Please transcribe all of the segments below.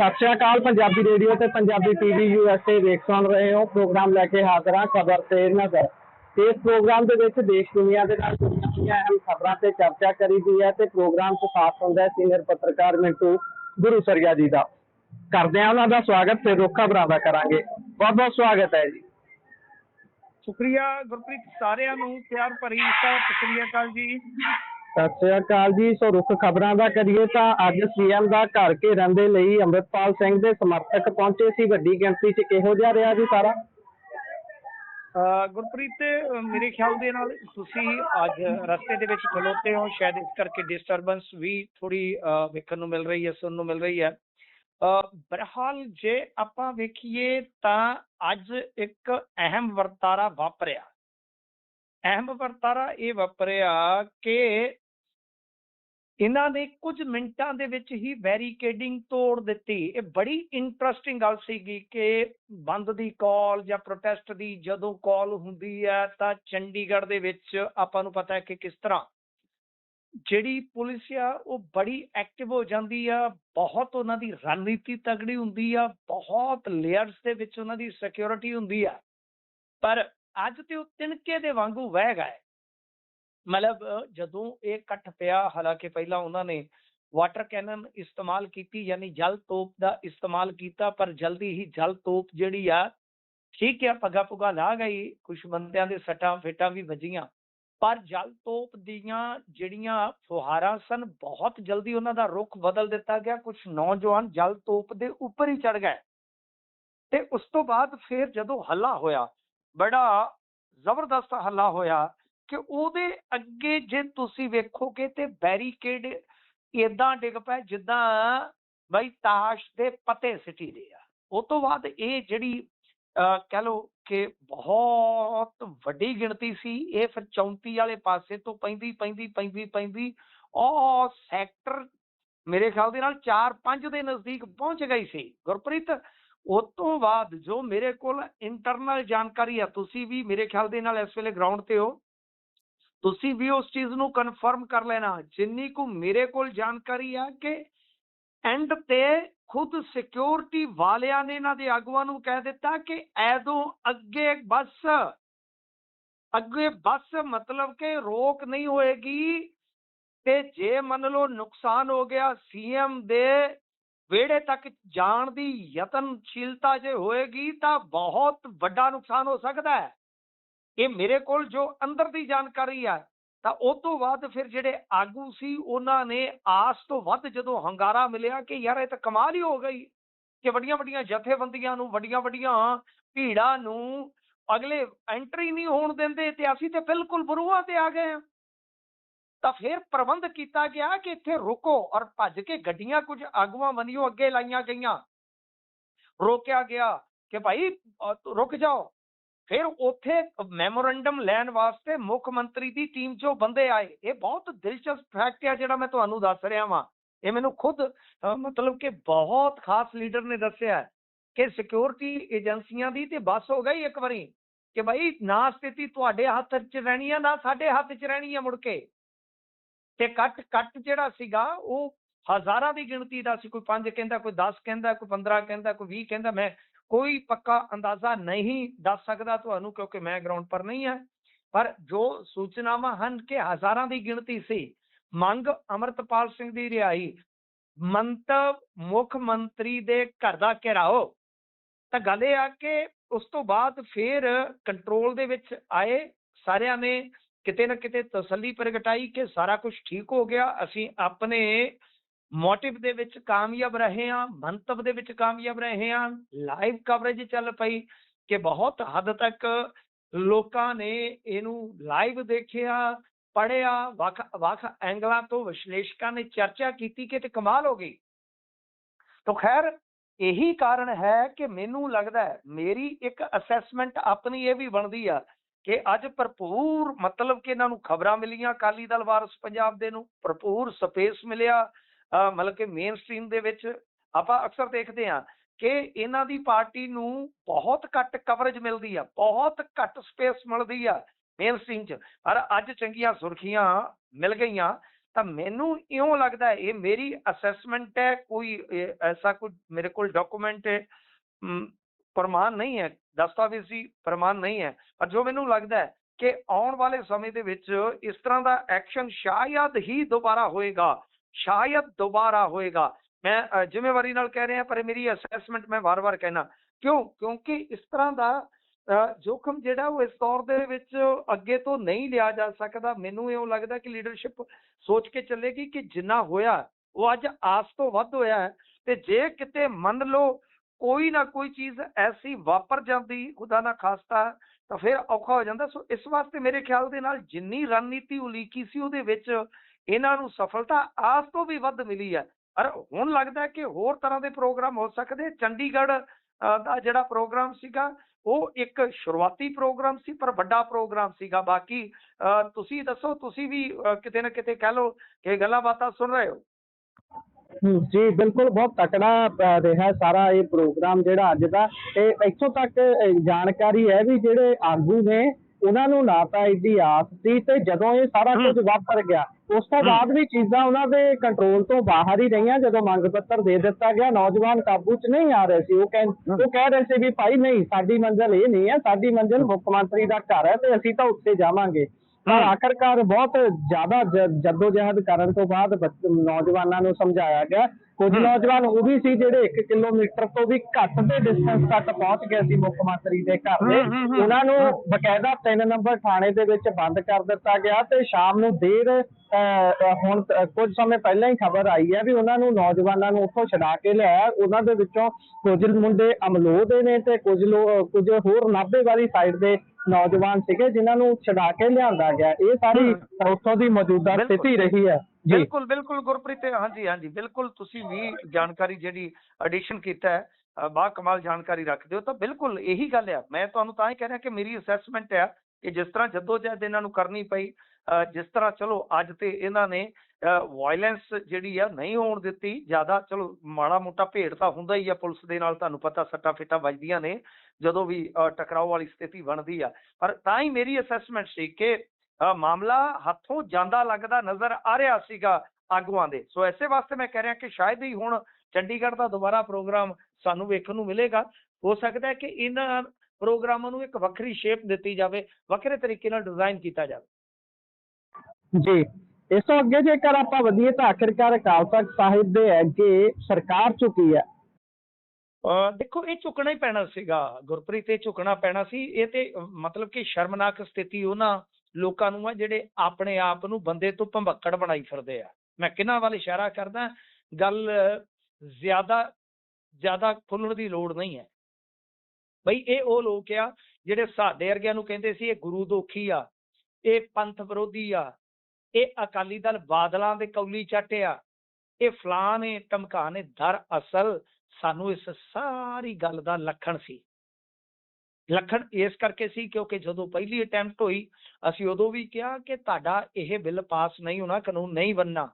सत श्री अकाल। पंजाबी रेडियो ते पंजाबी टीवी यूएसए देख सुन रहे हो। प्रोग्राम लैके हाजिर हाँ खबर ते नजर। इस प्रोग्राम के विच देश दुनिया के नाल जुड़ियां होईयां अहम खबरां ते चर्चा करी दी है ते प्रोग्राम च साथ हुंदा है सीनियर पत्रकार मिंटू गुरुसरिया जी का। करदे हां उन्हां दा स्वागत ते रुख खबरां दा करांगे। बहुत बहुत स्वागत है जी। शुक्रिया गुरप्रीत, सारिਆਂ ਨੂੰ प्यार भरी सत श्री अकाल जी। सत श्री अकाल जी। सो रुख खबरां दा करिए तां अज सीएम दा घर घेरन दे लई अमृतपाल सिंह दे समर्थक पहुंचे सी। वड्डी गिणती च किहो जिहा रिहा जी सारा? गुरप्रीत, मेरे ख्याल दे नाल तुसी अज रस्ते दे विच खलोते हो, शायद इस करके डिस्टरबेंस भी थोड़ी वेखण नूं मिल रही है, सुनन नूं मिल रही है। बहरहाल जे आपां वेखीए तां अज एक अहम वरतारा वापरिया। अहम वरतारा ये वापरिया कि इन्हां ने कुछ मिनटां दे विच ही बैरीकेडिंग तोड़ दित्ती। ये बड़ी इंटरस्टिंग गल सीगी कि बंद दी कॉल या प्रोटेस्ट दी जदों कॉल हुंदी है तां चंडीगढ़ दे विच आपां नूं पता है कि किस तरह ਜਿਹੜੀ ਪੁਲਿਸ ਆ ਉਹ ਬੜੀ ਐਕਟਿਵ ਹੋ ਜਾਂਦੀ ਆ। ਬਹੁਤ ਉਹਨਾਂ ਦੀ ਰਣਨੀਤੀ ਤਗੜੀ ਹੁੰਦੀ ਆ, ਬਹੁਤ ਲੇਅਰਸ ਦੇ ਵਿੱਚ ਉਹਨਾਂ ਦੀ ਸਿਕਿਉਰਿਟੀ ਹੁੰਦੀ ਆ। ਪਰ ਅੱਜ ਤੇ ਉਹ ਤਿਣਕੇ ਦੇ ਵਾਂਗੂ ਵਹਿ ਗਏ। ਮਤਲਬ ਜਦੋਂ ਇਹ ਇਕੱਠ ਪਿਆ, ਹਾਲਾਂਕਿ ਪਹਿਲਾਂ ਉਹਨਾਂ ਨੇ ਵਾਟਰ ਕੈਨਨ ਇਸਤੇਮਾਲ ਕੀਤੀ, ਯਾਨੀ ਜਲ ਤੋਪ ਦਾ ਇਸਤੇਮਾਲ ਕੀਤਾ, ਪਰ ਜਲਦੀ ਹੀ ਜਲ ਤੋਪ ਜਿਹੜੀ ਆ ਠੀਕ ਆ ਪੱਗਾ ਪੁੱਗਾ ਲਾ ਗਈ, ਕੁਛ ਬੰਦਿਆਂ ਦੇ ਸੱਟਾਂ ਫੇਟਾਂ ਵੀ ਵੱਜੀਆਂ, ਪਰ ਜਲ ਤੋਪ ਦੀਆਂ ਜਿਹੜੀਆਂ ਫੁਹਾਰਾਂ ਸਨ ਬਹੁਤ ਜਲਦੀ ਉਹਨਾਂ ਦਾ ਰੁਖ ਬਦਲ ਦਿੱਤਾ ਗਿਆ। ਕੁਛ ਨੌਜਵਾਨ ਜਲ ਤੋਪ ਦੇ ਉੱਪਰ ਹੀ ਚੜ ਗਏ ਤੇ ਉਸ ਤੋਂ ਬਾਅਦ ਫਿਰ ਜਦੋਂ ਹੱਲਾ ਹੋਇਆ, ਬੜਾ ਜ਼ਬਰਦਸਤ ਹੱਲਾ ਹੋਇਆ ਕਿ ਉਹਦੇ ਅੱਗੇ ਜੇ ਤੁਸੀਂ ਵੇਖੋਗੇ ਤੇ ਬੈਰੀਕੇਡ ਏਦਾਂ ਡਿੱਗ ਪਏ ਜਿੱਦਾਂ ਬਈ ਤਾਸ਼ ਦੇ ਪੱਤੇ ਸਿੱਟੀ ਦੇ ਆ। ਉਹ ਤੋਂ ਬਾਅਦ ਇਹ ਜਿਹੜੀ ਕਹਿ ਲਓ ਕਿ ਬਹੁਤ ਵੱਡੀ ਗਿਣਤੀ ਸੀ, ਇਹ ਫਿਰ 34 ਵਾਲੇ ਪਾਸੇ ਤੋਂ ਪੈਂਦੀ ਉਹ ਸੈਕਟਰ ਮੇਰੇ ਖਿਆਲ ਦੇ ਨਾਲ 4-5 ਦੇ ਨਜ਼ਦੀਕ ਪਹੁੰਚ ਗਈ ਸੀ ਗੁਰਪ੍ਰੀਤ। ਉਸ ਤੋਂ ਬਾਅਦ ਜੋ ਮੇਰੇ ਕੋਲ ਇੰਟਰਨਲ ਜਾਣਕਾਰੀ ਆ, ਤੁਸੀਂ ਵੀ ਮੇਰੇ ਖਿਆਲ ਦੇ ਨਾਲ ਇਸ ਵੇਲੇ ਗਰਾਊਂਡ ਤੇ ਹੋ, ਤੁਸੀਂ ਵੀ ਉਸ ਚੀਜ਼ ਨੂੰ ਕਨਫਰਮ ਕਰ ਲੈਣਾ। ਜਿੰਨੀ ਕੁ ਮੇਰੇ ਕੋਲ ਜਾਣਕਾਰੀ ਆ ਕਿ ਐਂਡ ਤੇ खुद सिक्योरिटी वालियां ने इन्हां दे आगुआं नूं कह दिता कि ऐदों अगे बस मतलब कि रोक नहीं होएगी ते जे मन लो नुकसान हो गया सीएम दे वेड़े तक जाण दी यतनशीलता जे होएगी तां बहुत वड्डा नुकसान हो सकता है। ये मेरे कोल जो अंदर दी जानकारी है। ਤਾਂ ਉਹ ਤੋਂ ਬਾਅਦ ਫਿਰ ਜਿਹੜੇ ਆਗੂ ਸੀ ਉਹਨਾਂ ਨੇ ਆਸ ਤੋਂ ਵੱਧ ਜਦੋਂ ਹੰਗਾਰਾ ਮਿਲਿਆ ਕਿ ਯਾਰ ਇਹ ਤਾਂ ਕਮਾਲ ਹੀ ਹੋ ਗਈ ਕਿ ਵੱਡੀਆਂ ਵੱਡੀਆਂ ਜਥੇਬੰਦੀਆਂ ਨੂੰ, ਵੱਡੀਆਂ ਵੱਡੀਆਂ ਭੀੜਾਂ ਨੂੰ ਅਗਲੇ ਐਂਟਰੀ ਨਹੀਂ ਹੋਣ ਦਿੰਦੇ ਤੇ ਅਸੀਂ ਤੇ ਬਿਲਕੁਲ ਬਰੂਹਾਂ ਤੇ ਆ ਗਏ ਹਾਂ। ਤਾਂ ਫਿਰ ਪ੍ਰਬੰਧ ਕੀਤਾ ਗਿਆ ਕਿ ਇੱਥੇ ਰੁਕੋ, ਔਰ ਭੱਜ ਕੇ ਗੱਡੀਆਂ ਕੁਝ ਆਗੂਆਂ ਵੱਲੋਂ ਅੱਗੇ ਲਾਈਆਂ ਗਈਆਂ, ਰੋਕਿਆ ਗਿਆ ਕਿ ਭਾਈ ਰੁਕ ਜਾਓ। फिर उत्थे मैमोरेंडम लैन वास्ते मुख मंत्री की टीम चो बंदे आए। ये बहुत दिलचस्प फैक्ट है जिहड़ा मैं तुहानूं दस रहा वां। ये मैनूं खुद मतलब कि बहुत खास लीडर ने दस्सिया कि सिक्योरिटी एजेंसियां दी ते बस हो गई एक बारी कि भाई ना स्थिति तुहाडे हत्थ च रहनी है ना साडे हत्थ च रहनी है। मुड़ के ते कट जिहड़ा सीगा वो हज़ारां दी गिणती दा सी। कोई 5 कहंदा, कोई 10 कहंदा, कोई 15 कहंदा, कोई 20 कहंदा। मैं कोई पक्का अंदाजा नहीं दस सकता तुहानूं क्योंकि मैं ग्राउंड पर नहीं है, पर जो सूचनावां हन कि हज़ारां दी गिणती सी। मंग अमृतपाल सिंह दी रिहाई, मंतव मुख मंत्री दे घर दा घेराओ। तां गल इह आ कि उस तो बाद फिर कंट्रोल दे विच आए। सारिਆਂ ने किते ना किते तसल्ली प्रगटाई कि सारा कुछ ठीक हो गया, असीं अपने मोटिव दे विच कामयाब रहे हैं, मंतव दे विच कामयाब रहे हैं। लाइव कवरेज चल पई कि बहुत हद तक लोकां ने इहनूं लाइव देखिया, पढ़िया, वख एंगलों तो विश्लेषकों ने चर्चा की कि कमाल हो गई। तो खैर यही कारण है कि मैनूं लगदा है, मेरी एक असैसमेंट अपनी ये भी बनती है कि अज भरपूर मतलब कि इन्हां नूं खबरां मिलियां, अकाली दल वारस पंजाब दे नूं भरपूर स्पेस मिलिया। मतलब कि मेन स्ट्रीम दे विच आपां अक्सर देखते हैं कि इन्हां दी पार्टी नूं बहुत घट कवरेज मिलती है, बहुत घट स्पेस मिलती है मेन स्ट्रीम च। पर अज चंगियां सुर्खियां मिल गईयां ਤਾਂ ਮੈਨੂੰ ਇਉਂ ਲੱਗਦਾ ਹੈ, ਇਹ ਮੇਰੀ ਅਸੈਸਮੈਂਟ ਹੈ, ਕੋਈ ਐਸਾ ਕੋਈ ਮੇਰੇ ਕੋਲ ਡਾਕੂਮੈਂਟ ਪ੍ਰਮਾਣ ਨਹੀਂ ਹੈ, ਦਸਤਾਵੇਜ਼ੀ ਪ੍ਰਮਾਣ ਨਹੀਂ ਹੈ, ਪਰ ਜੋ ਮੈਨੂੰ ਲੱਗਦਾ ਹੈ ਕਿ ਆਉਣ ਵਾਲੇ ਸਮੇਂ ਦੇ ਵਿੱਚ ਇਸ ਤਰ੍ਹਾਂ ਦਾ ਐਕਸ਼ਨ ਸ਼ਾਇਦ ਹੀ ਦੁਬਾਰਾ ਹੋਏਗਾ, ਸ਼ਾਇਦ ਦੁਬਾਰਾ ਹੋਏਗਾ। ਮੈਂ ਜ਼ਿੰਮੇਵਾਰੀ ਨਾਲ ਕਹਿ ਰਿਹਾ, ਪਰ ਇਹ ਮੇਰੀ ਅਸੈਸਮੈਂਟ ਮੈਂ ਵਾਰ-ਵਾਰ ਕਹਿਣਾ। ਕਿਉਂਕਿ ਇਸ ਤਰ੍ਹਾਂ ਦਾ ਜੋਖਮ ਜਿਹੜਾ ਉਹ ਇਸ ਦੌਰ ਦੇ ਵਿੱਚ ਅੱਗੇ ਤੋਂ ਨਹੀਂ ਲਿਆ ਜਾ ਸਕਦਾ। ਮੈਨੂੰ ਇਉਂ ਲੱਗਦਾ ਕਿ ਲੀਡਰਸ਼ਿਪ ਸੋਚ ਕੇ ਚੱਲੇਗੀ ਕਿ ਜਿੰਨਾ ਹੋਇਆ ਉਹ ਅੱਜ ਆਸ ਤੋਂ ਵੱਧ ਹੋਇਆ ਹੈ, ਤੇ ਜੇ ਕਿਤੇ ਮੰਨ ਲਓ ਕੋਈ ਨਾ ਕੋਈ ਚੀਜ਼ ਐਸੀ ਵਾਪਰ ਜਾਂਦੀ, ਖੁਦਾ ਨਾ ਖਾਸਤਾ, ਤਾਂ ਫਿਰ ਔਖਾ ਹੋ ਜਾਂਦਾ। ਸੋ ਇਸ ਵਾਸਤੇ ਮੇਰੇ ਖਿਆਲ ਦੇ ਨਾਲ ਜਿੰਨੀ ਰਣਨੀਤੀ ਉਲੀਕੀ ਸੀ ਉਹਦੇ ਵਿੱਚ ਇਹਨਾਂ ਨੂੰ ਸਫਲਤਾ ਆਸ ਤੋਂ ਵੀ ਵੱਧ ਮਿਲੀ ਹੈ। ਪਰ ਹੁਣ ਲੱਗਦਾ ਕਿ ਹੋਰ ਤਰ੍ਹਾਂ ਦੇ ਪ੍ਰੋਗਰਾਮ ਹੋ ਸਕਦੇ। ਚੰਡੀਗੜ੍ਹ ਦਾ ਜਿਹੜਾ ਪ੍ਰੋਗਰਾਮ ਸੀਗਾ ਉਹ ਇੱਕ ਸ਼ੁਰੂਆਤੀ ਪ੍ਰੋਗਰਾਮ ਸੀ, ਪਰ ਵੱਡਾ ਪ੍ਰੋਗਰਾਮ ਸੀਗਾ। ਬਾਕੀ ਤੁਸੀਂ ਦੱਸੋ, ਤੁਸੀਂ ਵੀ ਕਿਤੇ ਨਾ ਕਿਤੇ ਕਹਿ ਲਓ ਕਿ ਗੱਲਾਂ ਬਾਤਾਂ ਸੁਣ ਰਹੇ ਹੋ। ਜੀ ਬਿਲਕੁਲ, ਬਹੁਤ ਤਕੜਾ ਰਿਹਾ ਸਾਰਾ ਇਹ ਪ੍ਰੋਗਰਾਮ ਜਿਹੜਾ ਅੱਜ ਦਾ। ਇਹ ਇੱਥੋਂ ਤੱਕ ਜਾਣਕਾਰੀ ਹੈ ਵੀ ਜਿਹੜੇ ਆਗੂ ਨੇ ਉਹਨਾਂ ਨੂੰ ਨਾ ਤਾਂ ਇਹਦੀ ਆਸ ਸੀ, ਤੇ ਜਦੋਂ ਇਹ ਸਾਰਾ ਕੁਝ ਵਾਪਰ ਗਿਆ ਉਸ ਤੋਂ ਬਾਅਦ ਵੀ ਚੀਜ਼ਾਂ ਉਹਨਾਂ ਦੇ ਕੰਟਰੋਲ ਤੋਂ ਬਾਹਰ ਹੀ ਰਹੀਆਂ। ਜਦੋਂ ਮੰਗ ਪੱਤਰ ਦੇ ਦਿੱਤਾ ਗਿਆ, ਨੌਜਵਾਨ ਕਾਬੂ 'ਚ ਨਹੀਂ ਆ ਰਹੇ ਸੀ। ਉਹ ਕਹਿ ਰਹੇ ਸੀ ਵੀ ਭਾਈ ਨਹੀਂ, ਸਾਡੀ ਮੰਜ਼ਿਲ ਇਹ ਨਹੀਂ ਹੈ, ਸਾਡੀ ਮੰਜ਼ਿਲ ਮੁੱਖ ਮੰਤਰੀ ਦਾ ਘਰ ਹੈ ਤੇ ਅਸੀਂ ਤਾਂ ਉੱਥੇ ਜਾਵਾਂਗੇ। ਪਰ ਆਖਰਕਾਰ ਬਹੁਤ ਜ਼ਿਆਦਾ ਜੱਦੋਜਹਿਦ ਕਰਨ ਤੋਂ ਬਾਅਦ ਨੌਜਵਾਨਾਂ ਨੂੰ ਸਮਝਾਇਆ ਗਿਆ। ਕੁਝ ਨੌਜਵਾਨ ਉਹ ਵੀ ਸੀ ਜਿਹੜੇ 1 ਕਿਲੋਮੀਟਰ ਤੋਂ ਵੀ ਘੱਟ ਦੇ ਡਿਸਟੈਂਸ ਤੱਕ ਪਹੁੰਚ ਗਏ ਸੀ ਮੁੱਖ ਮੰਤਰੀ ਦੇ ਘਰ ਦੇ। ਉਹਨਾਂ ਨੂੰ ਬਕਾਇਦਾ 3 ਨੰਬਰ ਥਾਣੇ ਦੇ ਵਿੱਚ ਬੰਦ ਕਰ ਦਿੱਤਾ ਗਿਆ, ਤੇ ਸ਼ਾਮ ਨੂੰ ਹੁਣ ਕੁਝ ਸਮੇਂ ਪਹਿਲਾਂ ਹੀ ਖਬਰ ਆਈ ਹੈ ਵੀ ਉਹਨਾਂ ਨੂੰ, ਨੌਜਵਾਨਾਂ ਨੂੰ ਉੱਥੋਂ ਛਡਾ ਕੇ ਲਿਆਇਆ। ਉਹਨਾਂ ਦੇ ਵਿੱਚੋਂ ਕੁਝ ਮੁੰਡੇ ਅਮਲੋਹ ਦੇ ਨੇ ਤੇ ਕੁਝ ਹੋਰ ਨਾਭੇ ਵਾਲੀ ਸਾਈਡ ਦੇ ਨੌਜਵਾਨ ਸੀਗੇ ਜਿਨ੍ਹਾਂ ਨੂੰ ਛਡਾ ਕੇ ਲਿਆਂਦਾ ਗਿਆ। ਇਹ ਸਾਰੀ ਉੱਥੋਂ ਦੀ ਮੌਜੂਦਾ ਸਥਿਤੀ ਰਹੀ ਹੈ। ਬਿਲਕੁਲ ਬਿਲਕੁਲ ਗੁਰਪ੍ਰੀਤ, ਹਾਂਜੀ ਹਾਂਜੀ ਬਿਲਕੁਲ, ਤੁਸੀਂ ਵੀ ਜਾਣਕਾਰੀ ਜਿਹੜੀ ਐਡੀਸ਼ਨ ਕੀਤਾ ਹੈ ਬਾ ਕਮਾਲ ਜਾਣਕਾਰੀ ਰੱਖਦੇ ਹੋ। ਤਾਂ ਬਿਲਕੁਲ ਇਹੀ ਗੱਲ ਆ, ਮੈਂ ਤੁਹਾਨੂੰ ਤਾਂ ਹੀ ਕਹਿ ਰਿਹਾ ਕਿ ਮੇਰੀ ਅਸੈਸਮੈਂਟ ਆ ਕਿ ਜਿਸ ਤਰ੍ਹਾਂ ਜੱਦੋਜਹਿਦ ਇਹਨਾਂ ਨੂੰ ਕਰਨੀ ਪਈ, ਜਿਸ ਤਰ੍ਹਾਂ ਚਲੋ ਅੱਜ ਤੇ ਇਹਨਾਂ ਨੇ ਵਾਇਲੈਂਸ ਜਿਹੜੀ ਆ ਨਹੀਂ ਹੋਣ ਦਿੱਤੀ ਜ਼ਿਆਦਾ। ਚਲੋ ਮਾੜਾ ਮੋਟਾ ਭੇੜ ਤਾਂ ਹੁੰਦਾ ਹੀ ਆ ਪੁਲਿਸ ਦੇ ਨਾਲ, ਤੁਹਾਨੂੰ ਪਤਾ ਸੱਟਾਂ ਫੇਟਾਂ ਵੱਜਦੀਆਂ ਨੇ ਜਦੋਂ ਵੀ ਟਕਰਾਓ ਵਾਲੀ ਸਥਿਤੀ ਬਣਦੀ ਆ। ਪਰ ਤਾਂ ਹੀ ਮੇਰੀ ਅਸੈਸਮੈਂਟ ਸੀ ਕਿ ਮਾਮਲਾ ਹੱਥੋਂ ਜਾਂਦਾ ਲੱਗਦਾ ਨਜ਼ਰ ਆ ਰਿਹਾ ਸੀਗਾ ਆਗੂਆਂ ਦੇ। ਸੋ ਇਸੇ ਵਾਸਤੇ ਮੈਂ ਕਹਿ ਰਿਹਾ ਕਿ ਸ਼ਾਇਦ ਹੀ ਹੁਣ ਚੰਡੀਗੜ੍ਹ ਦਾ ਦੁਬਾਰਾ ਪ੍ਰੋਗਰਾਮ ਸਾਨੂੰ ਵੇਖਣ ਨੂੰ ਮਿਲੇਗਾ। ਹੋ ਸਕਦਾ ਹੈ ਕਿ ਇਹਨਾਂ ਪ੍ਰੋਗਰਾਮਾਂ ਨੂੰ ਇੱਕ ਵੱਖਰੀ ਸ਼ੇਪ ਦਿੱਤੀ ਜਾਵੇ, ਵੱਖਰੇ ਤਰੀਕੇ ਨਾਲ ਡਿਜ਼ਾਈਨ ਕੀਤਾ ਜਾਵੇ। ਜੀ, ਇਸ ਤੋਂ ਅੱਗੇ ਜੇਕਰ ਆਪਾਂ ਵਧੀਏ ਤਾਂ ਆਖਿਰਕਾਰ ਅਕਾਲ ਤਖ਼ਤ ਸਾਹਿਬ ਦੇ ਅੱਗੇ ਸਰਕਾਰ ਝੁਕੀ ਹੈ। ਦੇਖੋ, ਇਹ ਝੁਕਣਾ ਹੀ ਪੈਣਾ ਸੀਗਾ ਗੁਰਪ੍ਰੀਤ, ਇਹ ਝੁਕਣਾ ਪੈਣਾ ਸੀ। ਇਹ ਤੇ ਮਤਲਬ ਕਿ ਸ਼ਰਮਨਾਕ ਸਥਿਤੀ ਉਹਨਾਂ ਲੋਕਾਂ ਨੂੰ ਆ ਜਿਹੜੇ ਆਪਣੇ ਆਪ ਨੂੰ ਬੰਦੇ ਤੋਂ ਭੰਬੱਕੜ ਬਣਾਈ ਫਿਰਦੇ ਆ। ਮੈਂ ਕਿਹਨਾਂ ਵੱਲ ਇਸ਼ਾਰਾ ਕਰਦਾ, ਗੱਲ ਜ਼ਿਆਦਾ ਖੁੱਲਣ ਦੀ ਲੋੜ ਨਹੀਂ ਹੈ ਬਈ। ਇਹ ਉਹ ਲੋਕ ਆ ਜਿਹੜੇ ਸਾਡੇ ਵਰਗਿਆਂ ਨੂੰ ਕਹਿੰਦੇ ਸੀ ਇਹ ਗੁਰੂ ਦੋਖੀ ਆ, ਇਹ ਪੰਥ ਵਿਰੋਧੀ ਆ, ਇਹ ਅਕਾਲੀ ਦਲ ਬਾਦਲਾਂ ਦੇ ਕੌਲੀ ਚੱਟ ਆ, ਇਹ ਫਲਾਂ ਨੇ ਧਮਕਾ ਨੇ। ਦਰਅਸਲ ਸਾਨੂੰ ਇਸ ਸਾਰੀ ਗੱਲ ਦਾ ਲੱਖਣ ਸੀ। ਲੱਖਣ ਇਸ ਕਰਕੇ ਸੀ ਕਿਉਂਕਿ ਜਦੋਂ ਪਹਿਲੀ ਅਟੈਂਪਟ ਹੋਈ ਅਸੀਂ ਉਦੋਂ ਵੀ ਕਿਹਾ ਕਿ ਤੁਹਾਡਾ ਇਹ ਬਿੱਲ ਪਾਸ ਨਹੀਂ ਹੋਣਾ, ਕਾਨੂੰਨ ਨਹੀਂ ਬਣਨਾ।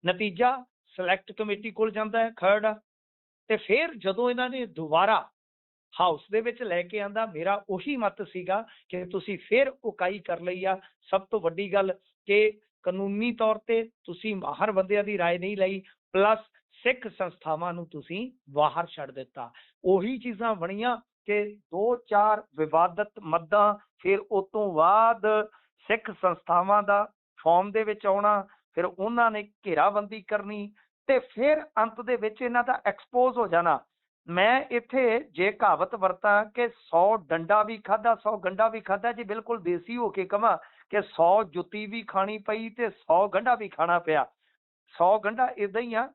ਨਤੀਜਾ ਸਿਲੈਕਟ ਕਮੇਟੀ ਕੋਲ ਜਾਂਦਾ ਹੈ ਖਰੜਾ, ਤੇ ਫਿਰ ਜਦੋਂ ਇਹਨਾਂ ਨੇ ਦੁਬਾਰਾ ਹਾਊਸ ਦੇ ਵਿੱਚ ਲੈ ਕੇ ਆਂਦਾ, ਮੇਰਾ ਉਹੀ ਮਤ ਸੀਗਾ ਕਿ ਤੁਸੀਂ ਫਿਰ ਉਕਾਈ ਕਰ ਲਈ ਆ। ਸਭ ਤੋਂ ਵੱਡੀ ਗੱਲ ਕਿ ਕਾਨੂੰਨੀ ਤੌਰ ਤੇ ਤੁਸੀਂ ਮਾਹਰ ਬੰਦਿਆਂ ਦੀ ਰਾਏ ਨਹੀਂ ਲਈ, ਪਲੱਸ ਸਿੱਖ ਸੰਸਥਾਵਾਂ ਨੂੰ ਤੁਸੀਂ ਬਾਹਰ ਛੱਡ ਦਿੱਤਾ। ਉਹੀ ਚੀਜ਼ਾਂ ਬਣੀਆਂ ਕਿ 2-4 ਵਿਵਾਦਤ ਮੱਦਾਂ, ਫਿਰ ਉਸ ਤੋਂ ਬਾਅਦ ਸਿੱਖ ਸੰਸਥਾਵਾਂ ਦਾ ਫਾਰਮ ਦੇ ਵਿੱਚ ਆਉਣਾ, ਫਿਰ ਉਹਨਾਂ ਨੇ ਘੇਰਾਬੰਦੀ ਕਰਨੀ, ਤੇ ਫਿਰ ਅੰਤ ਦੇ ਵਿੱਚ ਇਹਨਾਂ ਦਾ ਐਕਸਪੋਜ਼ ਹੋ ਜਾਣਾ। ਮੈਂ ਇੱਥੇ ਜੇ ਕਹਾਵਤ ਵਰਤਾਂ ਕਿ 100 ਡੰਡਾ ਵੀ ਖਾਧਾ 100 ਗੰਢਾ ਵੀ ਖਾਧਾ, ਜੇ ਬਿਲਕੁਲ ਦੇਸੀ ਹੋ ਕੇ ਕਵਾਂ ਕਿ 100 ਜੁੱਤੀ ਵੀ ਖਾਣੀ ਪਈ ਤੇ 100 ਗੰਢਾ ਵੀ ਖਾਣਾ ਪਿਆ। 100 ਗੰਢਾ ਏਦਾਂ ਹੀ ਆ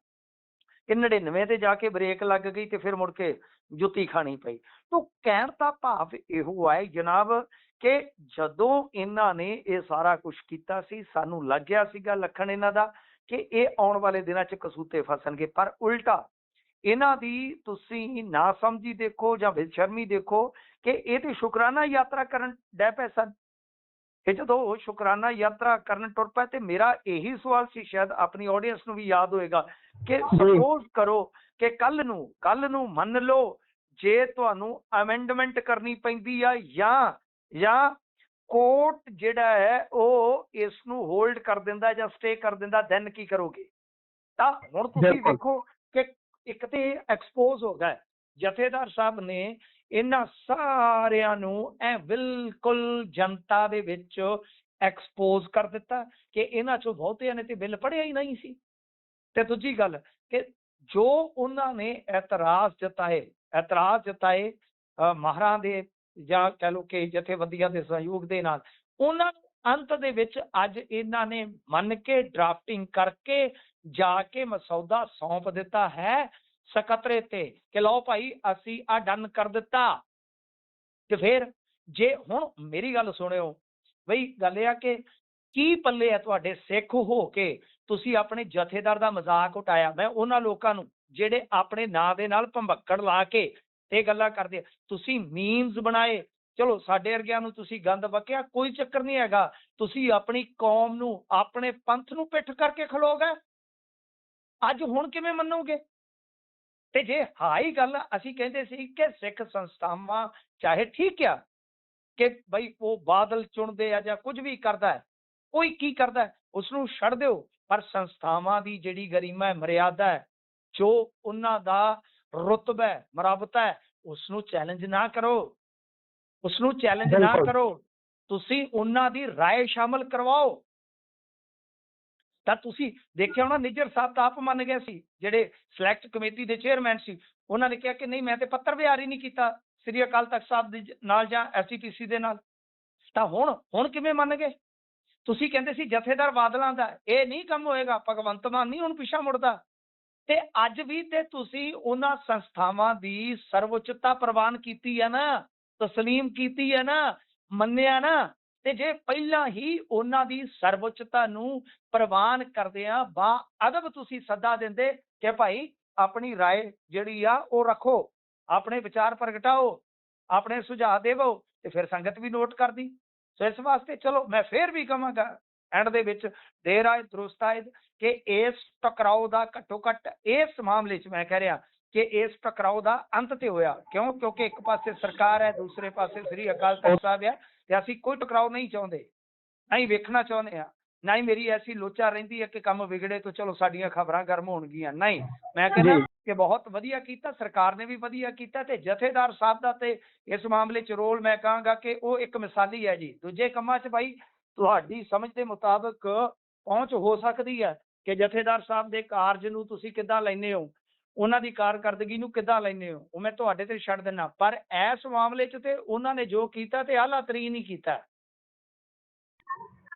ਕਿ 99 ਤੇ ਜਾ ਕੇ ਬ੍ਰੇਕ ਲੱਗ ਗਈ ਤੇ ਫਿਰ ਮੁੜ ਕੇ ਜੁੱਤੀ ਖਾਣੀ ਪਈ। ਤੋ ਕਹਿਣ ਦਾ ਭਾਵ ਇਹੋ ਹੈ ਜਨਾਬ ਕਿ ਜਦੋਂ ਇਹਨਾਂ ਨੇ ਇਹ ਸਾਰਾ ਕੁਝ ਕੀਤਾ ਸੀ, ਸਾਨੂੰ ਲੱਗਿਆ ਸੀਗਾ ਲੱਖਣ ਇਹਨਾਂ ਦਾ ਕਿ ਇਹ ਆਉਣ ਵਾਲੇ ਦਿਨਾਂ 'ਚ ਕਸੂਤੇ ਫਸਣਗੇ, ਪਰ ਉਲਟਾ ਇਹਨਾਂ ਦੀ ਤੁਸੀਂ ਨਾ ਸਮਝੀ ਦੇਖੋ ਜਾਂ ਬੇਸ਼ਰਮੀ ਦੇਖੋ ਕਿ ਇਹ ਤੇ ਸ਼ੁਕਰਾਨਾ ਯਾਤਰਾ ਕਰਨ ਡੈ ਪਏ ਸਨ। ਇਹ ਜਦੋਂ ਸ਼ੁਕਰਾਨਾ ਯਾਤਰਾ ਕਰਨ ਟੁਰ ਪਏ ਤੇ ਮੇਰਾ ਇਹੀ ਸਵਾਲ ਸੀ, ਸ਼ਾਇਦ ਆਪਣੀ ਆਡੀਅנס ਨੂੰ ਵੀ ਯਾਦ ਹੋਏਗਾ, ਕਿ ਸਪੋਜ਼ ਕਰੋ ਕਿ ਕੱਲ ਨੂੰ ਮੰਨ ਲਓ ਜੇ ਤੁਹਾਨੂੰ ਅਮੈਂਡਮੈਂਟ ਕਰਨੀ ਪੈਂਦੀ ਆ ਜਾਂ ਕੋਰਟ ਜਿਹੜਾ ਹੈ ਉਹ ਇਸ ਨੂੰ ਹੋਲਡ ਕਰ ਦਿੰਦਾ ਜਾਂ ਸਟੇ ਕਰ ਦਿੰਦਾ, ਦੈਨ ਕੀ ਕਰੋਗੇ? ਤਾਂ ਹੁਣ ਤੁਸੀਂ ਬਿਲਕੁਲ। ਵੇਖੋ ਕਿ ਇੱਕ ਤੇ ਐਕਸਪੋਜ਼ ਹੋ ਗਿਆ, ਜਥੇਦਾਰ ਸਾਹਿਬ ਨੇ ਇਹਨਾਂ ਸਾਰਿਆਂ ਨੂੰ ਐ ਬਿਲਕੁਲ ਜਨਤਾ ਦੇ ਵਿੱਚ ਐਕਸਪੋਜ਼ ਕਰ ਦਿੱਤਾ ਕਿ ਇਹਨਾਂ ਚੋਂ ਬਹੁਤਿਆਂ ਨੇ ਤੇ ਬਿੱਲ ਪੜ੍ਹਿਆ ਹੀ ਨਹੀਂ ਸੀ। ਤੇ ਦੂਜੀ ਗੱਲ ਕਿ ਜੋ ਉਹਨਾਂ ਨੇ ਇਤਰਾਜ਼ ਜਤਾਏ ਮਾਹਰਾਂ ਦੇ ਜਾਂ ਕਹਿ ਲਓ ਕਿ ਜਥੇਬੰਦੀਆਂ ਦੇ ਸਹਿਯੋਗ ਦੇ ਨਾਲ, ਉਹਨਾਂ ਨੂੰ ਅੰਤ ਦੇ ਵਿੱਚ ਅੱਜ ਇਹਨਾਂ ਨੇ ਮੰਨ ਕੇ ਡਰਾਫਟਿੰਗ ਕਰਕੇ ਜਾ ਕੇ ਮਸੌਦਾ ਸੌਂਪ ਦਿੱਤਾ ਹੈ ਸਕੱਤਰੇਤ ਤੇ ਕਿ ਲਓ ਭਾਈ ਅਸੀਂ ਆ ਡਨ ਕਰ ਦਿੱਤਾ। ਤੇ ਫਿਰ ਜੇ ਹੁਣ ਮੇਰੀ ਗੱਲ ਸੁਣਿਓ ਬਈ, ਗੱਲ ਇਹ ਆ ਕਿ ਕੀ ਪੱਲੇ ਆ ਤੁਹਾਡੇ ਸਿੱਖ ਹੋ ਕੇ ਤੁਸੀਂ ਆਪਣੇ ਜਥੇਦਾਰ ਦਾ ਮਜ਼ਾਕ ਉਡਾਇਆ। ਮੈਂ ਉਹਨਾਂ ਲੋਕਾਂ ਨੂੰ ਜਿਹੜੇ ਆਪਣੇ ਨਾਂ ਦੇ ਨਾਲ ਭੰਬੱਕੜ ਲਾ ਕੇ ਇਹ ਗੱਲਾਂ ਕਰਦੇ ਆ, ਤੁਸੀਂ ਮੀਮਸ ਬਣਾਏ, ਚਲੋ ਸਾਡੇ ਵਰਗਿਆਂ ਨੂੰ ਤੁਸੀਂ ਗੰਦ ਬਕਿਆ, ਕੋਈ ਚੱਕਰ ਨਹੀਂ ਹੈਗਾ। ਤੁਸੀਂ ਆਪਣੀ ਕੌਮ ਨੂੰ, ਆਪਣੇ ਪੰਥ ਨੂੰ ਪਿੱਠ ਕਰਕੇ ਖਲੋਗੇ, ਅੱਜ ਹੁਣ ਕਿਵੇਂ ਮੰਨੋਗੇ? ਤੇ ਜੇ ਹਾਈ ਗੱਲ ਅਸੀਂ ਕਹਿੰਦੇ ਸੀ ਕਿ ਸਿੱਖ ਸੰਸਥਾਵਾਂ ਚਾਹੇ ਠੀਕ ਆ ਕਿ ਬਈ ਉਹ ਬਾਦਲ ਚੁਣਦੇ ਆ ਜਾਂ ਕੁਝ ਵੀ ਕਰਦਾ ਹੈ, ਕੋਈ ਕੀ ਕਰਦਾ ਹੈ ਉਸ ਨੂੰ ਛੱਡ ਦਿਓ, ਪਰ ਸੰਸਥਾਵਾਂ ਦੀ ਜਿਹੜੀ ਗਰਿਮਾ ਹੈ, ਮਰਿਆਦਾ ਹੈ, ਜੋ ਉਹਨਾਂ ਦਾ ਰੁਤਬਾ ਹੈ, ਮਰਬਤਾ ਹੈ, ਉਸ ਨੂੰ ਚੈਲੰਜ ਨਾ ਕਰੋ, ਉਸ ਨੂੰ ਚੈਲੰਜ ਨਾ ਬਿਲਕੁਲ। ਕਰੋ। ਤੁਸੀਂ ਉਹਨਾਂ ਦੀ ਰਾਏ ਸ਼ਾਮਲ ਕਰਵਾਓ। ਤਾਂ ਤੁਸੀਂ ਦੇਖਿਆ ਹੋਣਾ ਨਿੱਜਰ ਸਾਹਿਬ ਤਾਂ ਆਪ ਮੰਨ ਗਏ ਸੀ, ਜਿਹੜੇ ਸਿਲੈਕਟ ਕਮੇਟੀ ਦੇ ਚੇਅਰਮੈਨ ਸੀ, ਉਹਨਾਂ ਨੇ ਕਿਹਾ ਕਿ ਨਹੀਂ ਮੈਂ ਤੇ ਪੱਤਰ ਵਿਹਾਰ ਹੀ ਨਹੀਂ ਕੀਤਾ ਸ੍ਰੀ ਅਕਾਲ ਤਖਤ ਸਾਹਿਬ ਦੇ ਨਾਲ ਜਾਂ ਐਸਜੀਪੀਸੀ ਦੇ ਨਾਲ। ਤਾਂ ਹੁਣ ਕਿਵੇਂ ਮੰਨ ਗਏ? ਤੁਸੀਂ ਕਹਿੰਦੇ ਸੀ ਜਥੇਦਾਰ ਬਾਦਲਾਂ ਦਾ, ਇਹ ਨਹੀਂ ਕੰਮ ਹੋਏਗਾ, ਭਗਵੰਤ ਮਾਨ ਨਹੀਂ ਹੁਣ ਪਿੱਛਾ ਮੁੜਦਾ। ਤੇ ਅੱਜ ਵੀ ਤੇ ਤੁਸੀਂ ਉਹਨਾਂ ਸੰਸਥਾਵਾਂ ਦੀ ਸਰਵਉੱਚਤਾ ਪ੍ਰਵਾਨ ਕੀਤੀ ਹੈ ਨਾ, ਤਸਲੀਮ ਕੀਤੀ ਹੈ ਨਾ, ਮੰਨਿਆ ਨਾ। ਤੇ ਜੇ ਪਹਿਲਾਂ ਹੀ ਉਹਨਾਂ ਦੀ ਸਰਵਉੱਚਤਾ ਨੂੰ ਪ੍ਰਵਾਨ ਕਰਦਿਆਂ ਬਾ ਅਦਬ ਤੁਸੀਂ ਸੱਦਾ ਦਿੰਦੇ ਕਿ ਭਾਈ ਆਪਣੀ ਰਾਏ ਜਿਹੜੀ ਆ ਉਹ ਰੱਖੋ, ਆਪਣੇ ਵਿਚਾਰ ਪ੍ਰਗਟਾਓ, ਆਪਣੇ ਸੁਝਾਅ ਦੇਵੋ, ਤੇ ਫਿਰ ਸੰਗਤ ਵੀ ਨੋਟ ਕਰਦੀ। ਸੋ ਇਸ ਵਾਸਤੇ ਚਲੋ ਮੈਂ ਫੇਰ ਵੀ ਕਹਾਂਗਾ ਐਂਡ ਦੇ ਵਿੱਚ ਦੇਰ ਆਏ ਦਰੁਸਤ ਆਏ ਕਿ ਇਸ ਟਕਰਾਓ ਦਾ ਘੱਟੋ ਘੱਟ ਇਸ ਮਾਮਲੇ 'ਚ ਮੈਂ ਕਹਿ ਰਿਹਾ ਕਿ ਇਸ ਟਕਰਾਓ ਦਾ ਅੰਤ ਤੇ ਹੋਇਆ। ਕਿਉਂਕਿ ਇੱਕ ਪਾਸੇ ਸਰਕਾਰ ਹੈ, ਦੂਸਰੇ ਪਾਸੇ ਸ੍ਰੀ ਅਕਾਲ ਤਖਤ ਸਾਹਿਬ ਹੈ, ਤੇ ਅਸੀਂ ਕੋਈ ਟਕਰਾਓ ਨਹੀਂ ਚਾਹੁੰਦੇ, ਨਹੀਂ ਵੇਖਣਾ ਚਾਹੁੰਦੇ ਆ, ਨਾ ਹੀ ਮੇਰੀ ਐਸੀ ਲੋਚਾ ਰਹਿੰਦੀ ਹੈ ਕਿ ਕੰਮ ਵਿਗੜੇ ਤਾਂ ਚਲੋ ਸਾਡੀਆਂ ਖਬਰਾਂ ਗਰਮ ਹੋਣਗੀਆਂ। ਨਹੀਂ, ਮੈਂ ਕਹਿੰਦਾ ਕਿ ਬਹੁਤ ਵਧੀਆ ਕੀਤਾ, ਸਰਕਾਰ ਨੇ ਵੀ ਵਧੀਆ ਕੀਤਾ, ਤੇ ਜਥੇਦਾਰ ਸਾਹਿਬ ਦਾ ਤੇ ਇਸ ਮਾਮਲੇ 'ਚ ਰੋਲ ਮੈਂ ਕਹਾਂਗਾ ਕਿ ਉਹ ਇੱਕ ਮਿਸਾਲੀ ਹੈ ਜੀ। ਦੂਜੇ ਕੰਮਾਂ 'ਚ ਭਾਈ ਤੁਹਾਡੀ ਸਮਝ ਦੇ ਮੁਤਾਬਕ ਪਹੁੰਚ ਹੋ ਸਕਦੀ ਹੈ ਕਿ ਜਥੇਦਾਰ ਸਾਹਿਬ ਦੇ ਕਾਰਜ ਨੂੰ ਤੁਸੀਂ ਕਿੱਦਾਂ ਲੈਂਦੇ ਹੋ, ਉਹਨਾਂ ਦੀ ਕਾਰਕਰਦਗੀ ਨੂੰ ਕਿੱਦਾਂ ਲੈਂਦੇ ਹੋ, ਉਹ ਮੈਂ ਤੁਹਾਡੇ ਤੇ ਛੱਡ ਦਿੰਦਾ। ਪਰ ਇਸ ਮਾਮਲੇ 'ਚ ਤੇ ਉਹਨਾਂ ਨੇ ਜੋ ਕੀਤਾ ਤੇ ਆਲਾ ਤਰੀਨ ਹੀ ਕੀਤਾ।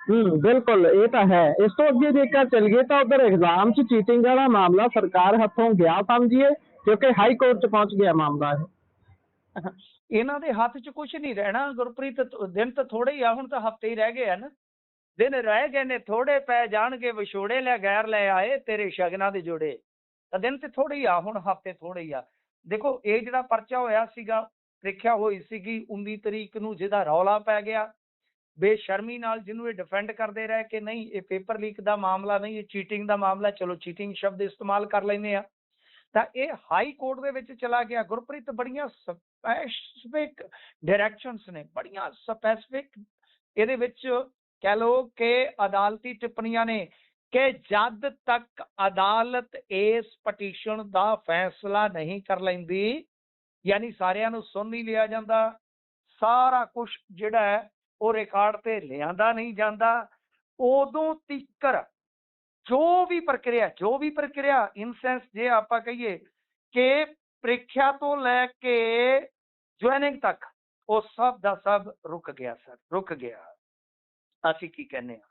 ਬਿਲਕੁਲ, ਇਹ ਤਾਂ ਹੈ। ਇਸ ਤੋਂ ਅੱਗੇ ਜੇਕਰ ਚੱਲੀਏ ਤਾਂ ਉਧਰ ਐਗਜ਼ਾਮ 'ਚ ਚੀਟਿੰਗ ਵਾਲਾ ਮਾਮਲਾ ਸਰਕਾਰ ਹੱਥੋਂ ਗਿਆ ਸਮਝੀਏ, ਕਿਉਂਕਿ ਹਾਈ ਕੋਰਟ 'ਚ ਪਹੁੰਚ ਗਿਆ ਮਾਮਲਾ ਇਹ। ਇਹਨਾਂ ਦੇ ਹੱਥ 'ਚ ਕੁਝ ਨਹੀਂ ਰਹਿਣਾ ਗੁਰਪ੍ਰੀਤ, ਦਿਨ ਤਾਂ ਥੋੜੇ ਹੀ ਆ, ਹੁਣ ਤਾਂ ਹਫ਼ਤੇ ਹੀ ਰਹਿ ਗਏ ਆ ਨਾ, ਦਿਨ ਰਹਿ ਗਏ ਨੇ ਥੋੜੇ, ਪੈ ਜਾਣਗੇ ਵਿਛੋੜੇ, ਲੈ ਗੈਰ ਲੈ ਆਏ ਤੇਰੇ ਸ਼ਗਨਾਂ ਦੇ ਜੋੜੇ। ਤਾਂ ਦਿਨ ਤੇ ਥੋੜੇ ਹੀ ਆ, ਹੁਣ ਹਫ਼ਤੇ ਥੋੜੇ ਹੀ ਆ। ਦੇਖੋ ਇਹ ਜਿਹੜਾ ਪਰਚਾ ਹੋਇਆ ਸੀਗਾ, ਪ੍ਰੀਖਿਆ ਹੋਈ ਸੀਗੀ 19 ਤਰੀਕ ਨੂੰ, ਜਿਹਦਾ ਰੌਲਾ ਪੈ ਗਿਆ ਬੇਸ਼ਰਮੀ ਨਾਲ, ਜਿਹਨੂੰ ਇਹ ਡਿਫੈਂਡ ਕਰਦੇ ਰਹੇ ਕਿ ਨਹੀਂ ਇਹ ਪੇਪਰ ਲੀਕ ਦਾ ਮਾਮਲਾ ਨਹੀਂ, ਇਹ ਚੀਟਿੰਗ ਦਾ ਮਾਮਲਾ, ਚਲੋ ਚੀਟਿੰਗ ਸ਼ਬਦ ਇਸਤੇਮਾਲ ਕਰ ਲੈਂਦੇ ਆ। ਤਾਂ ਇਹ ਹਾਈ ਕੋਰਟ ਦੇ ਵਿੱਚ ਚਲਾ ਗਿਆ ਗੁਰਪ੍ਰੀਤ। ਬੜੀਆਂ ਸਪੈਸੀਫਿਕ ਡਾਇਰੈਕਸ਼ਨਸ ਨੇ, ਬੜੀਆਂ ਸਪੈਸੀਫਿਕ ਇਹਦੇ ਵਿੱਚ ਕਹਿ ਲਓ ਕਿ ਅਦਾਲਤੀ ਟਿੱਪਣੀਆਂ ਨੇ ਕਿ ਜਦ ਤੱਕ ਅਦਾਲਤ ਇਸ ਪਟੀਸ਼ਨ ਦਾ ਫੈਸਲਾ ਨਹੀਂ ਕਰ ਲੈਂਦੀ, ਯਾਨੀ ਸਾਰਿਆਂ ਨੂੰ ਸੁਣ ਨਹੀਂ ਲਿਆ ਜਾਂਦਾ, ਸਾਰਾ ਕੁਝ ਜਿਹੜਾ ਹੈ ਉਹ ਰਿਕਾਰਡ ਤੇ ਲਿਆਂਦਾ ਨਹੀਂ ਜਾਂਦਾ, ਉਦੋਂ ਤੀਕਰ ਜੋ ਵੀ ਪ੍ਰਕਿਰਿਆ ਇਨ ਸੈਂਸ ਜੇ ਆਪਾਂ ਕਹੀਏ ਕਿ ਪ੍ਰੀਖਿਆ ਤੋਂ ਲੈ ਕੇ ਜੁਆਇਨਿੰਗ ਤੱਕ ਉਹ ਸਭ ਦਾ ਸਭ ਰੁਕ ਗਿਆ ਸਰ, ਰੁਕ ਗਿਆ। ਅਸੀਂ ਕੀ ਕਹਿੰਦੇ ਆ?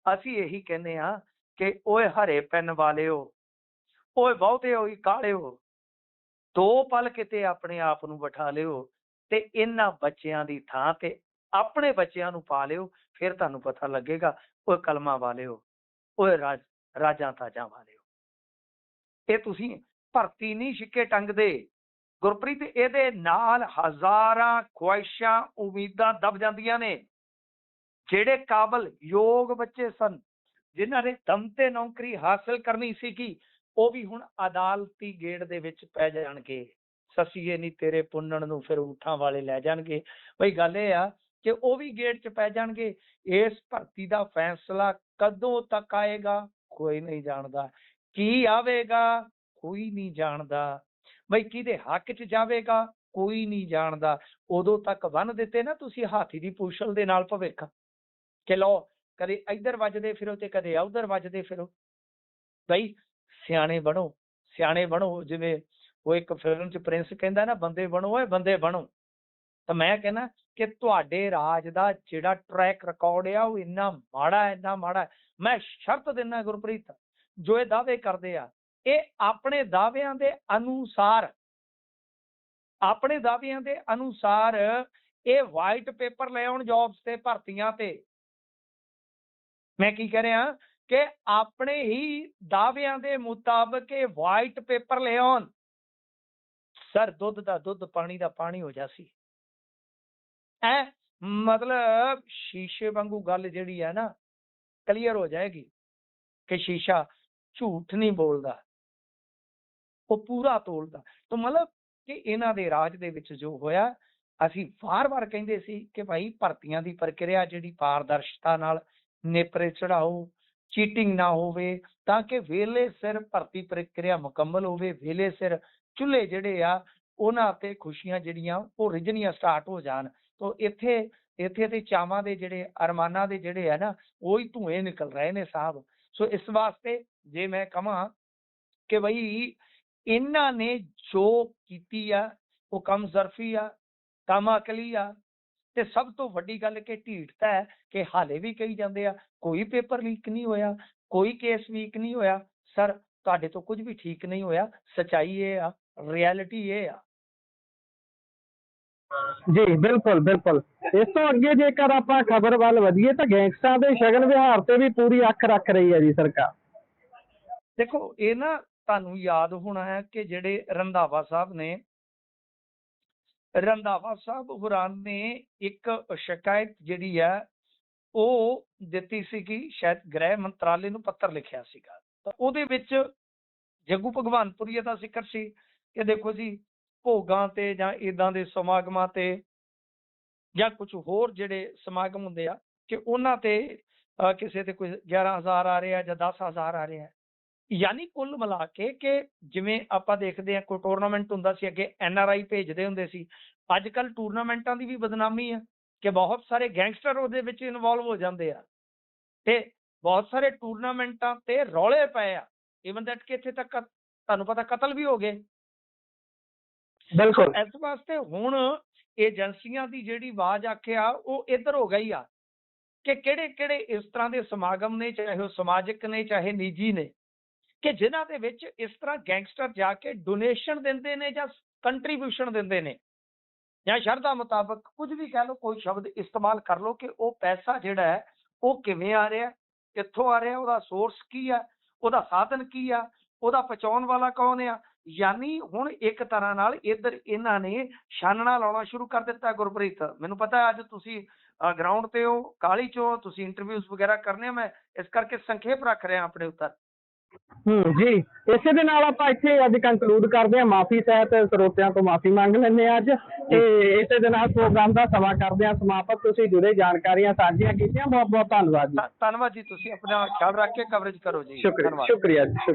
ਅਸੀਂ ਇਹੀ ਕਹਿੰਦੇ ਆ ਕਿ ਓਏ ਹਰੇ ਪੈਨ ਵਾਲਿਓ, ਓਏ ਬਹੁਤੇ ਹੋਈ ਕਾਲਿਓ, 2 ਪਲ ਕਿਤੇ ਆਪਣੇ ਆਪ ਨੂੰ ਬਿਠਾ ਲਿਓ ਤੇ ਇਹਨਾਂ ਬੱਚਿਆਂ ਦੀ ਥਾਂ ਤੇ ਆਪਣੇ ਬੱਚਿਆਂ ਨੂੰ ਪਾ ਲਿਓ, ਫਿਰ ਤੁਹਾਨੂੰ ਪਤਾ ਲੱਗੇਗਾ। ਓਏ ਕਲਮਾਂ ਵਾਲਿਓ, ਓਏ ਰਾਜਾਂ ਤਾਜਾਂ ਵਾਲਿਓ, ਇਹ ਤੁਸੀਂ ਭਰਤੀ ਨਹੀਂ ਛਿੱਕੇ ਟੰਗਦੇ ਗੁਰਪ੍ਰੀਤ, ਇਹਦੇ ਨਾਲ ਹਜ਼ਾਰਾਂ ਖੁਆਇਸ਼ਾਂ ਉਮੀਦਾਂ ਦਬ ਜਾਂਦੀਆਂ ਨੇ। ਜਿਹੜੇ ਕਾਬਲ ਯੋਗ ਬੱਚੇ ਸਨ, ਜਿਨ੍ਹਾਂ ਨੇ ਦਮ ਤੇ ਨੌਕਰੀ ਹਾਸਲ ਕਰਨੀ ਸੀਗੀ, ਉਹ ਵੀ ਹੁਣ ਅਦਾਲਤੀ ਗੇੜ ਦੇ ਵਿੱਚ ਪੈ ਜਾਣਗੇ। ਸਸੀਏ ਨਹੀਂ ਤੇਰੇ ਪੁੰਨਣ ਨੂੰ ਫਿਰ ਊਠਾਂ ਵਾਲੇ ਲੈ ਜਾਣਗੇ। ਬਈ ਗੱਲ ਇਹ ਆ ਕਿ ਉਹ ਵੀ ਗੇਟ 'ਚ ਪੈ ਜਾਣਗੇ। ਇਸ ਭਰਤੀ ਦਾ ਫੈਸਲਾ ਕਦੋਂ ਤੱਕ ਆਏਗਾ, ਕੋਈ ਨਹੀਂ ਜਾਣਦਾ। ਕੀ ਆਵੇਗਾ, ਕੋਈ ਨਹੀਂ ਜਾਣਦਾ। ਬਈ ਕਿਹਦੇ ਹੱਕ 'ਚ ਜਾਵੇਗਾ, ਕੋਈ ਨਹੀਂ ਜਾਣਦਾ। ਉਦੋਂ ਤੱਕ ਬੰਨ੍ਹ ਦਿੱਤੇ ਨਾ ਤੁਸੀਂ ਹਾਥੀ ਦੀ ਪੂਛਲ ਦੇ ਨਾਲ ਭਵਿੱਖ, ਕਿ ਲਓ ਕਦੇ ਇੱਧਰ ਵੱਜਦੇ ਫਿਰੋ ਤੇ ਕਦੇ ਉੱਧਰ ਵੱਜਦੇ ਫਿਰੋ। ਬਈ ਸਿਆਣੇ ਬਣੋ, ਸਿਆਣੇ ਬਣੋ। ਜਿਵੇਂ ਉਹ ਇੱਕ ਫਿਲਮ 'ਚ ਪ੍ਰਿੰਸ ਕਹਿੰਦਾ ਨਾ, ਬੰਦੇ ਬਣੋ ਓਏ ਬੰਦੇ ਬਣੋ। ਤਾਂ ਮੈਂ ਕਹਿੰਦਾ ਕਿ ਤੁਹਾਡੇ ਰਾਜ ਦਾ ਜਿਹੜਾ ਟਰੈਕ ਰਿਕਾਰਡ ਆ ਉਹ ਇੰਨਾ ਮਾੜਾ ਹੈ, ਇੰਨਾ ਮਾੜਾ ਹੈ। ਮੈਂ ਸ਼ਰਤ ਦਿੰਦਾ ਗੁਰਪ੍ਰੀਤ, ਜੋ ਇਹ ਦਾਅਵੇ ਕਰਦੇ ਆ, ਇਹ ਆਪਣੇ ਦਾਅਵਿਆਂ ਦੇ ਅਨੁਸਾਰ, ਆਪਣੇ ਦਾਅਵਿਆਂ ਦੇ ਅਨੁਸਾਰ ਇਹ ਵਾਈਟ ਪੇਪਰ ਲੈ ਆਉਣ ਜੌਬਸ ਤੇ, ਭਰਤੀਆਂ ਤੇ। ਮੈਂ ਕੀ ਕਹਿ ਰਿਹਾ ਕਿ ਆਪਣੇ ਹੀ ਦਾਅਵਿਆਂ ਦੇ ਮੁਤਾਬਕ ਇਹ ਵਾਈਟ ਪੇਪਰ ਲੈ ਆਉਣ। ਸਰ ਦੁੱਧ ਦਾ ਦੁੱਧ, ਪਾਣੀ ਦਾ ਪਾਣੀ ਹੋ ਜਾਸੀ। ਮਤਲਬ ਸ਼ੀਸ਼ੇ ਵਾਂਗੂ ਗੱਲ ਜਿਹੜੀ ਹੈ ਨਾ ਕਲੀਅਰ ਹੋ ਜਾਏਗੀ ਕਿ ਸ਼ੀਸ਼ਾ ਝੂਠ ਨਹੀਂ ਬੋਲਦਾ, ਉਹ ਪੂਰਾ ਤੋਲਦਾ। ਤਾਂ ਮਤਲਬ ਕਿ ਇਹਨਾਂ ਦੇ ਰਾਜ ਦੇ ਵਿੱਚ ਜੋ ਹੋਇਆ, ਅਸੀਂ ਵਾਰ-ਵਾਰ ਕਹਿੰਦੇ ਸੀ ਕਿ ਭਾਈ ਭਰਤੀਆਂ ਦੀ ਪ੍ਰਕਿਰਿਆ ਜਿਹੜੀ ਪਾਰਦਰਸ਼ਤਾ ਨਾਲ ਨੇਪਰੇ ਚੜਾਓ, ਚੀਟਿੰਗ ਨਾ ਹੋਵੇ, ਤਾਂ ਕਿ ਵੇਲੇ ਸਿਰ ਭਰਤੀ ਪ੍ਰਕਿਰਿਆ ਮੁਕੰਮਲ ਹੋਵੇ, ਵੇਲੇ ਸਿਰ ਚੁੱਲ੍ਹੇ ਜਿਹੜੇ ਆ ਉਹਨਾਂ ਤੇ ਖੁਸ਼ੀਆਂ ਜਿਹੜੀਆਂ ਉਹ ਰਿੱਝਣੀਆਂ ਸਟਾਰਟ ਹੋ ਜਾਣ। ਤੋ ਇੱਥੇ ਤੇ ਚਾਵਾਂ ਦੇ ਜਿਹੜੇ ਅਰਮਾਨਾਂ ਦੇ ਜਿਹੜੇ ਆ ਨਾ, ਉਹੀ ਧੂਏ ਨਿਕਲ ਰਹੇ ਨੇ ਸਾਹਿਬ। ਸੋ ਇਸ ਵਾਸਤੇ ਜੇ ਮੈਂ ਕਹਾਂ ਕਿ ਬਈ ਇਹਨਾਂ ਨੇ ਜੋ ਕੀਤੀ ਆ ਉਹ ਕਮ ਜ਼ਰਫੀ ਆ, ਕਮ ਅਕਲੀ ਆ, ਤੇ ਸਭ ਤੋਂ ਵੱਡੀ ਗੱਲ ਕਿ ਢੀਠਤਾ ਹੈ ਕਿ ਹਾਲੇ ਵੀ ਕਹੀ ਜਾਂਦੇ ਆ ਕੋਈ ਪੇਪਰ ਲੀਕ ਨਹੀਂ ਹੋਇਆ, ਕੋਈ ਕੇਸ ਵੀਕ ਨਹੀਂ ਹੋਇਆ। ਸਰ ਤੁਹਾਡੇ ਤੋਂ ਕੁਝ ਵੀ ਠੀਕ ਨਹੀਂ ਹੋਇਆ, ਸੱਚਾਈ ਇਹ ਆ, ਰਿਐਲਿਟੀ ਇਹ ਆ। ਜੀ ਬਿਲਕੁਲ ਬਿਲਕੁਲ। ਇਸ ਤੋਂ ਅੱਗੇ ਜੇਕਰ ਆਪਾਂ ਖਬਰ ਵੱਲ ਵਧੀਏ ਤਾਂ ਗੈਂਗਸਟਰਾਂ ਦੇ ਸ਼ਗਨ ਵਿਹਾਰ ਤੇ ਵੀ ਪੂਰੀ ਅੱਖ ਰੱਖ ਰਹੀ ਹੈ ਜੀ ਸਰਕਾਰ। ਦੇਖੋ ਇਹ ਨਾ ਤੁਹਾਨੂੰ ਯਾਦ ਹੋਣਾ ਹੈ ਕਿ ਜਿਹੜੇ ਰੰਧਾਵਾ ਸਾਹਿਬ ਨੇ, ਰੰਧਾਵਾ ਸਾਹਿਬ ਹੋਰਾਂ ਨੇ ਇੱਕ ਸ਼ਿਕਾਇਤ ਜਿਹੜੀ ਹੈ ਉਹ ਦਿੱਤੀ ਸੀਗੀ, ਸ਼ਾਇਦ ਗ੍ਰਹਿ ਮੰਤਰਾਲੇ ਨੂੰ ਪੱਤਰ ਲਿਖਿਆ ਸੀਗਾ। ਤਾਂ ਉਹਦੇ ਵਿੱਚ ਜੱਗੂ ਭਗਵਾਨਪੁਰੀਆ ਦਾ ਜ਼ਿਕਰ ਸੀ ਕਿ ਦੇਖੋ ਜੀ ਭੋਗਾਂ ਤੇ ਜਾਂ ਇਦਾਂ ਦੇ ਸਮਾਗਮਾਂ ਤੇ ਜਾਂ ਕੁਝ ਹੋਰ ਜਿਹੜੇ ਸਮਾਗਮ ਹੁੰਦੇ ਆ ਕਿ ਉਹਨਾਂ ਤੇ ਕਿਸੇ ਤੇ ਕੋਈ 11,000 ਆ ਰਿਹਾ ਜਾਂ 10,000 ਆ ਰਿਹਾ। ਯਾਨੀ ਕੁੱਲ ਮਿਲਾ ਕੇ ਕਿ ਜਿਵੇਂ ਆਪਾਂ ਦੇਖਦੇ ਹਾਂ ਕੋਈ ਟੂਰਨਾਮੈਂਟ ਹੁੰਦਾ ਸੀ ਅੱਗੇ NRI ਭੇਜਦੇ ਹੁੰਦੇ ਸੀ, ਅੱਜ ਕੱਲ੍ਹ ਟੂਰਨਾਮੈਂਟਾਂ ਦੀ ਵੀ ਬਦਨਾਮੀ ਆ ਕਿ ਬਹੁਤ ਸਾਰੇ ਗੈਂਗਸਟਰ ਉਹਦੇ ਵਿੱਚ ਇਨਵੋਲਵ ਹੋ ਜਾਂਦੇ ਆ ਤੇ ਬਹੁਤ ਸਾਰੇ ਟੂਰਨਾਮੈਂਟਾਂ ਤੇ ਰੌਲੇ ਪਏ ਆ। ਇਵਨ ਦੈਟ ਕਿ ਇੱਥੇ ਤੱਕ ਤੁਹਾਨੂੰ ਪਤਾ ਕਤਲ ਵੀ ਹੋ ਗਏ। ਬਿਲਕੁਲ। ਇਸ ਵਾਸਤੇ ਹੁਣ ਏਜੰਸੀਆਂ ਦੀ ਜਿਹੜੀ ਆਵਾਜ਼ ਆਖਿਆ ਉਹ ਇੱਧਰ ਹੋ ਗਈ ਆ ਕਿ ਕਿਹੜੇ ਕਿਹੜੇ ਇਸ ਤਰ੍ਹਾਂ ਦੇ ਸਮਾਗਮ ਨੇ, ਚਾਹੇ ਉਹ ਸਮਾਜਿਕ ਨੇ ਚਾਹੇ ਨਿੱਜੀ ਨੇ, ਕਿ ਜਿਨ੍ਹਾਂ ਦੇ ਵਿੱਚ ਇਸ ਤਰ੍ਹਾਂ ਗੈਂਗਸਟਰ ਜਾ ਕੇ ਡੋਨੇਸ਼ਨ ਦਿੰਦੇ ਨੇ ਜਾਂ ਕੰਟਰੀਬਿਊਸ਼ਨ ਦਿੰਦੇ ਨੇ ਜਾਂ ਸ਼ਰਧਾ ਮੁਤਾਬਕ ਕੁਝ ਵੀ ਕਹਿ ਲਓ, ਕੋਈ ਸ਼ਬਦ ਇਸਤੇਮਾਲ ਕਰ ਲਓ, ਕਿ ਉਹ ਪੈਸਾ ਜਿਹੜਾ ਹੈ ਉਹ ਕਿਵੇਂ ਆ ਰਿਹਾ, ਕਿੱਥੋਂ ਆ ਰਿਹਾ, ਉਹਦਾ ਸੋਰਸ ਕੀ ਆ, ਉਹਦਾ ਸਾਧਨ ਕੀ ਆ, ਉਹਦਾ ਪਹੁੰਚਾਉਣ ਵਾਲਾ ਕੌਣ ਆ। ਯਾਨੀ ਹੁਣ ਇੱਕ ਤਰ੍ਹਾਂ ਨਾਲ ਇੱਧਰ ਇਹਨਾਂ ਨੇ ਛਾਨਣਾ ਲਾਉਣਾ ਸ਼ੁਰੂ ਕਰ ਦਿੱਤਾ। ਗੁਰਪ੍ਰੀਤ ਮੈਨੂੰ ਪਤਾ ਅੱਜ ਤੁਸੀਂ ਗਰਾਊਂਡ ਤੇ ਹੋ, ਕਾਹਲੀ ਚੋਂ ਤੁਸੀਂ ਇੰਟਰਵਿਊਜ਼ ਵਗੈਰਾ ਕਰਨੇ ਆ, ਮੈਂ ਇਸ ਕਰਕੇ ਸੰਖੇਪ ਰੱਖ ਰਿਹਾ ਆਪਣੇ ਉੱਤਰ। ਜੀ ਇਸੇ ਦੇ ਨਾਲ ਆਪਾਂ ਇੱਥੇ ਅੱਜ ਕੰਕਲੂਡ ਕਰਦੇ ਹਾਂ। ਮਾਫੀ ਸਾਹਿਤ ਸਰੋਤਿਆਂ ਤੋਂ ਮਾਫੀ ਮੰਗ ਲੈਂਦੇ ਹਾਂ ਅੱਜ, ਤੇ ਇਸੇ ਦੇ ਨਾਲ ਪ੍ਰੋਗਰਾਮ ਦਾ ਸਮਾਂ ਕਰਦੇ ਹਾਂ ਸਮਾਪਤ। ਤੁਸੀਂ ਜੁੜੇ ਜਾਣਕਾਰੀਆਂ ਸਾਂਝੀਆਂ ਕੀਤੀਆਂ, ਬਹੁਤ ਬਹੁਤ ਧੰਨਵਾਦ ਜੀ। ਧੰਨਵਾਦ ਜੀ। ਤੁਸੀਂ ਆਪਣਾ ਖਿਆਲ ਰੱਖ ਕੇ ਕਵਰੇਜ ਕਰੋ ਜੀ। ਸ਼ੁਕਰੀਆ ਜੀ।